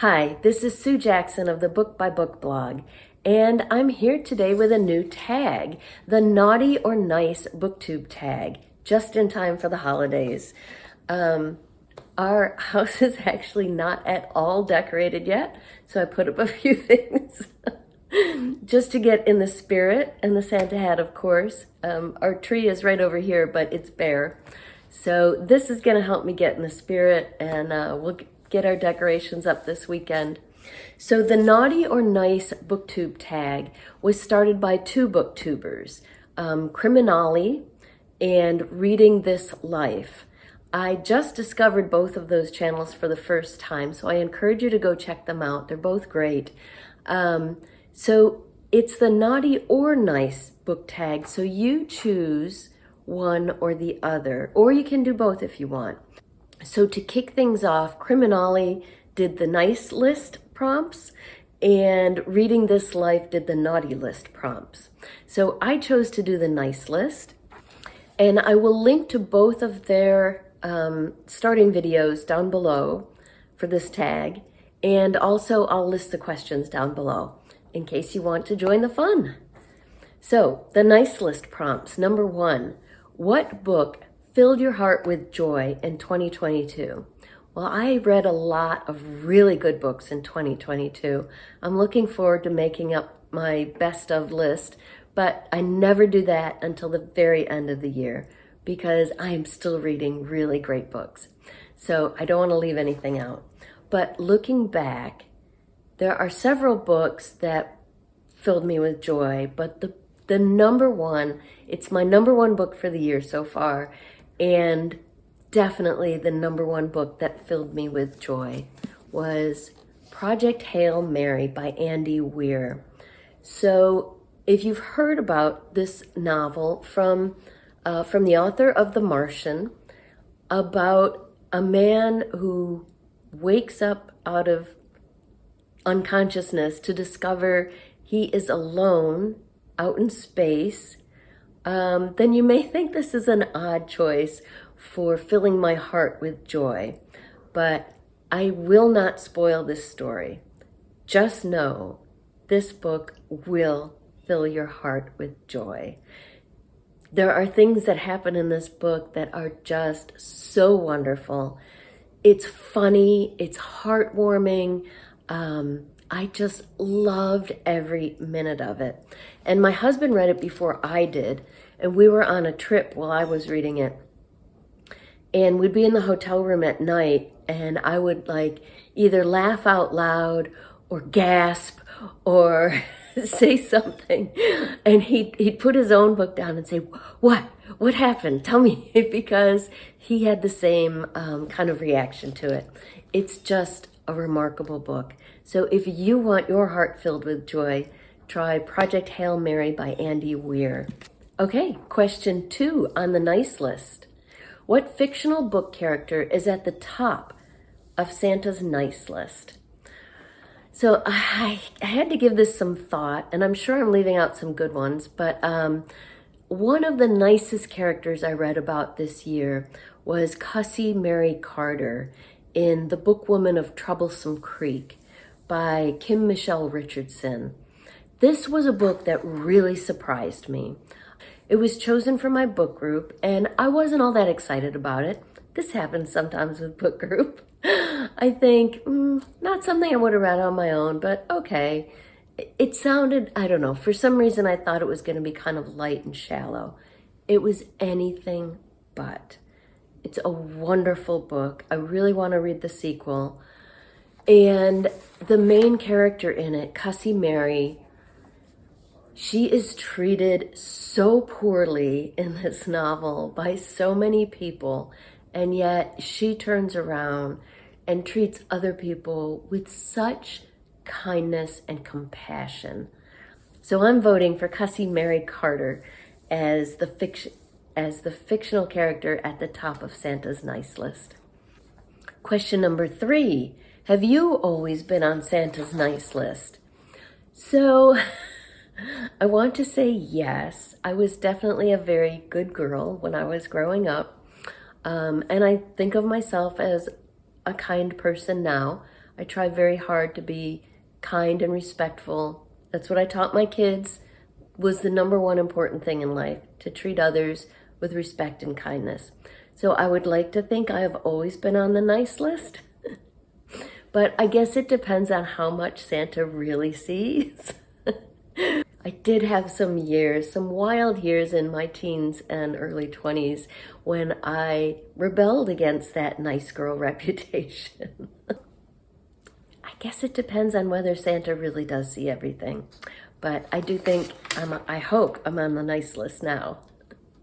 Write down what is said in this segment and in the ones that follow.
Hi, this is Sue Jackson of the Book by Book blog, and I'm here today with a new tag, the Naughty or Nice Booktube Tag, just in time for the holidays. Our house is actually not at all decorated yet, so I put up a few things just to get in the spirit, and the Santa hat, of course. Our tree is right over here, but it's bare. So this is going to help me get in the spirit, and we'll get our decorations up this weekend. So the Naughty or Nice Booktube Tag was started by two booktubers, Criminali and Reading This Life. I just discovered both of those channels for the first time, so I encourage you to go check them out. They're both great. So it's the Naughty or Nice book tag, so you choose one or the other, or you can do both if you want. So to kick things off, Criminali did the nice list prompts, and Reading This Life did the naughty list prompts. So I chose to do the nice list, and I will link to both of their starting videos down below for this tag, and also I'll list the questions down below in case you want to join the fun. So the nice list prompts. Number 1, what book filled your heart with joy in 2022? Well, I read a lot of really good books in 2022. I'm looking forward to making up my best of list, but I never do that until the very end of the year because I am still reading really great books. So I don't want to leave anything out. But looking back, there are several books that filled me with joy, but the number one, it's my number one book for the year so far, and definitely the number one book that filled me with joy was Project Hail Mary by Andy Weir. So if you've heard about this novel from the author of The Martian, about a man who wakes up out of unconsciousness to discover he is alone out in space, then you may think this is an odd choice for filling my heart with joy. But I will not spoil this story. Just know this book will fill your heart with joy. There are things that happen in this book that are just so wonderful. It's funny, it's heartwarming. I just loved every minute of it. And my husband read it before I did, and we were on a trip while I was reading it. And we'd be in the hotel room at night, and I would either laugh out loud or gasp or say something. And he'd put his own book down and say, What happened? Tell me, because he had the same kind of reaction to it. It's just a remarkable book. So if you want your heart filled with joy, try Project Hail Mary by Andy Weir. Okay, question 2 on the nice list. What fictional book character is at the top of Santa's nice list? So I had to give this some thought, and I'm sure I'm leaving out some good ones, but one of the nicest characters I read about this year was Cussie Mary Carter in The Bookwoman of Troublesome Creek by Kim Michelle Richardson. This was a book that really surprised me. It was chosen for my book group, and I wasn't all that excited about it. This happens sometimes with book group. I think, not something I would have read on my own, but okay. It sounded, I don't know, for some reason I thought it was going to be kind of light and shallow. It was anything but. It's a wonderful book. I really want to read the sequel. And the main character in it, Cussie Mary, she is treated so poorly in this novel by so many people, and yet she turns around and treats other people with such kindness and compassion. So I'm voting for Cussie Mary Carter as the fictional character at the top of Santa's nice list. Question number 3. Have you always been on Santa's nice list? So I want to say yes. I was definitely a very good girl when I was growing up. And I think of myself as a kind person now. I try very hard to be kind and respectful. That's what I taught my kids was the number one important thing in life, to treat others with respect and kindness. So I would like to think I have always been on the nice list, but I guess it depends on how much Santa really sees. I did have some years, some wild years in my teens and early 20s when I rebelled against that nice girl reputation. I guess it depends on whether Santa really does see everything. But I do think, I hope I'm on the nice list now.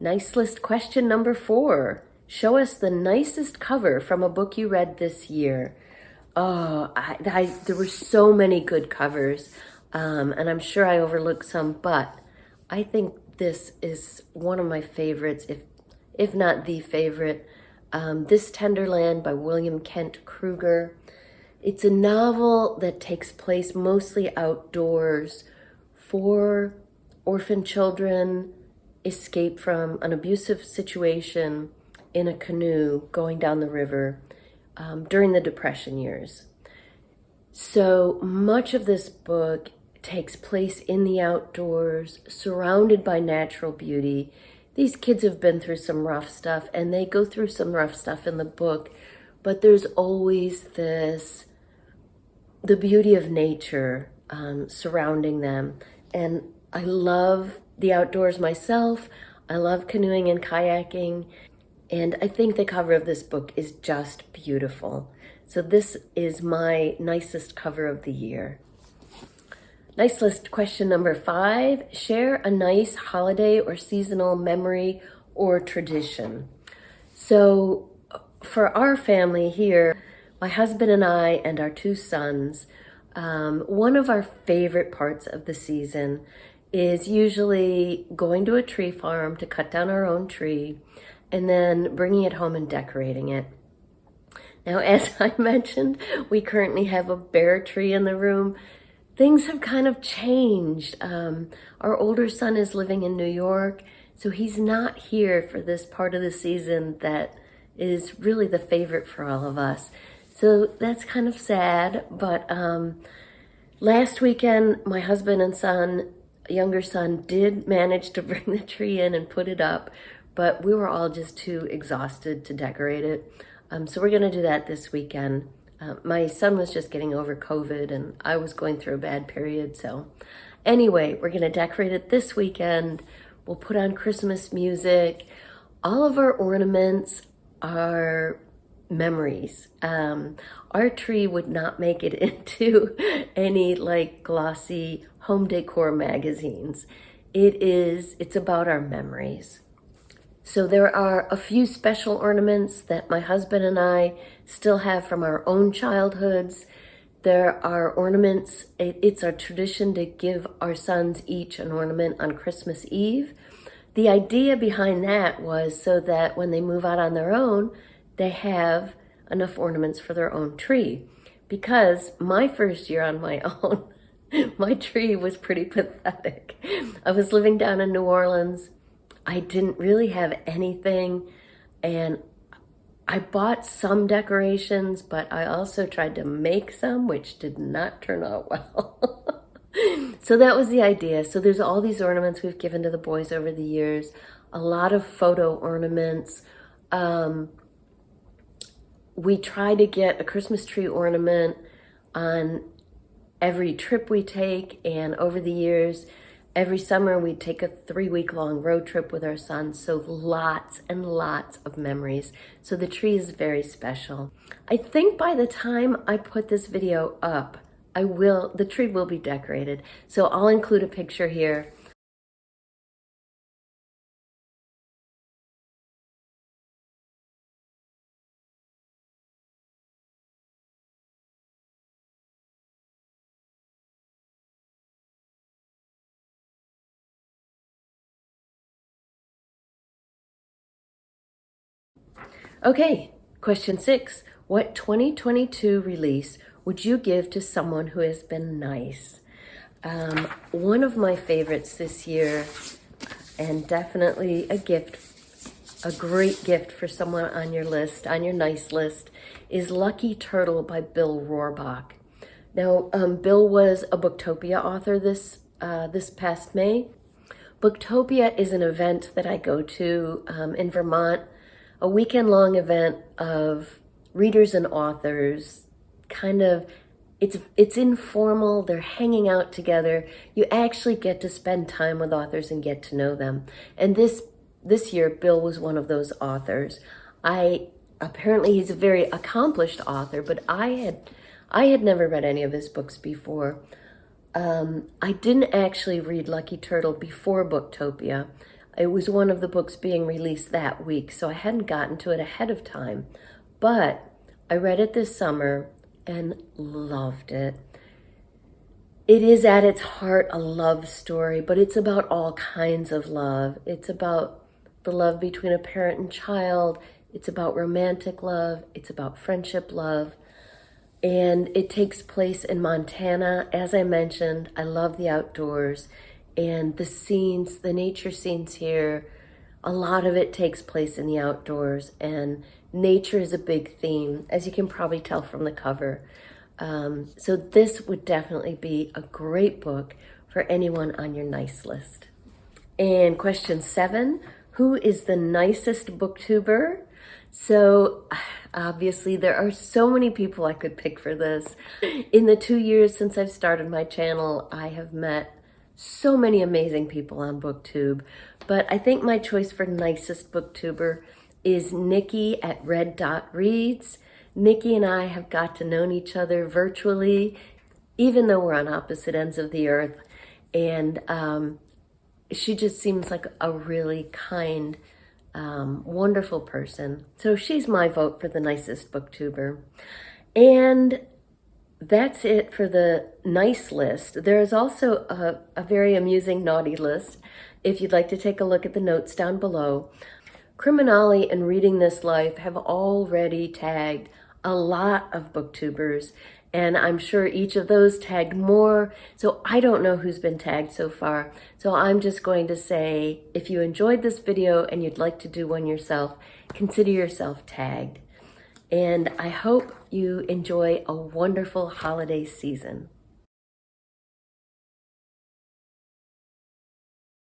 Nice list question number 4. Show us the nicest cover from a book you read this year. Oh, there were so many good covers, and I'm sure I overlooked some, but I think this is one of my favorites, if not the favorite. This Tender Land by William Kent Kruger. It's a novel that takes place mostly outdoors. 4 orphan children escape from an abusive situation in a canoe going down the river during the Depression years. So much of this book takes place in the outdoors, surrounded by natural beauty. These kids have been through some rough stuff, and they go through some rough stuff in the book, but there's always the beauty of nature surrounding them. And I love the outdoors myself. I love canoeing and kayaking. And I think the cover of this book is just beautiful. So this is my nicest cover of the year. Nice list question number 5. Share a nice holiday or seasonal memory or tradition. So for our family here, my husband and I and our 2 sons, one of our favorite parts of the season is usually going to a tree farm to cut down our own tree and then bringing it home and decorating it. Now, as I mentioned, we currently have a bare tree in the room. Things have kind of changed. Our older son is living in New York, so he's not here for this part of the season that is really the favorite for all of us. So that's kind of sad, but last weekend, my husband and younger son, did manage to bring the tree in and put it up, but we were all just too exhausted to decorate it. So we're gonna do that this weekend. My son was just getting over COVID, and I was going through a bad period, so anyway, we're gonna decorate it this weekend. We'll put on Christmas music. All of our ornaments are memories. Our tree would not make it into any like glossy home decor magazines. It's about our memories. So there are a few special ornaments that my husband and I still have from our own childhoods. There are ornaments, it's our tradition to give our sons each an ornament on Christmas Eve. The idea behind that was so that when they move out on their own, they have enough ornaments for their own tree. Because my first year on my own, my tree was pretty pathetic. I was living down in New Orleans. I didn't really have anything, and I bought some decorations, but I also tried to make some, which did not turn out well. So that was the idea. So there's all these ornaments we've given to the boys over the years, a lot of photo ornaments. We try to get a Christmas tree ornament on every trip we take, and over the years, every summer we take a 3-week-long road trip with our sons, so lots and lots of memories. So the tree is very special. I think by the time I put this video up, the tree will be decorated. So I'll include a picture here. Okay, question 6. What 2022 release would you give to someone who has been nice? One of my favorites this year, and definitely a gift a great gift for someone on your list, on your nice list, is Lucky Turtle by Bill Rohrbach. Now, Bill was a Booktopia author this past May. Booktopia is an event that I go to in Vermont, a weekend-long event of readers and authors. Kind of, it's informal. They're hanging out together. You actually get to spend time with authors and get to know them. And this year, Bill was one of those authors. Apparently he's a very accomplished author, but I had never read any of his books before. I didn't actually read Lucky Turtle before Booktopia. It was one of the books being released that week, so I hadn't gotten to it ahead of time. But I read it this summer and loved it. It is at its heart a love story, but it's about all kinds of love. It's about the love between a parent and child. It's about romantic love. It's about friendship love. And it takes place in Montana. As I mentioned, I love the outdoors and the scenes, the nature scenes here. A lot of it takes place in the outdoors, and nature is a big theme, as you can probably tell from the cover. So this would definitely be a great book for anyone on your nice list. And question 7, who is the nicest booktuber? So obviously there are so many people I could pick for this. In the 2 years since I've started my channel, I have met so many amazing people on Booktube, but I think my choice for nicest booktuber is Nikki at Red Dot Reads. Nikki and I have got to know each other virtually, even though we're on opposite ends of the earth, and she just seems like a really kind, wonderful person. So she's my vote for the nicest booktuber. And that's it for the nice list. There is also a very amusing naughty list, if you'd like to take a look at the notes down below. Criminale and Reading This Life have already tagged a lot of booktubers, and I'm sure each of those tagged more, so I don't know who's been tagged so far. So I'm just going to say, if you enjoyed this video and you'd like to do one yourself, consider yourself tagged. And I hope you enjoy a wonderful holiday season.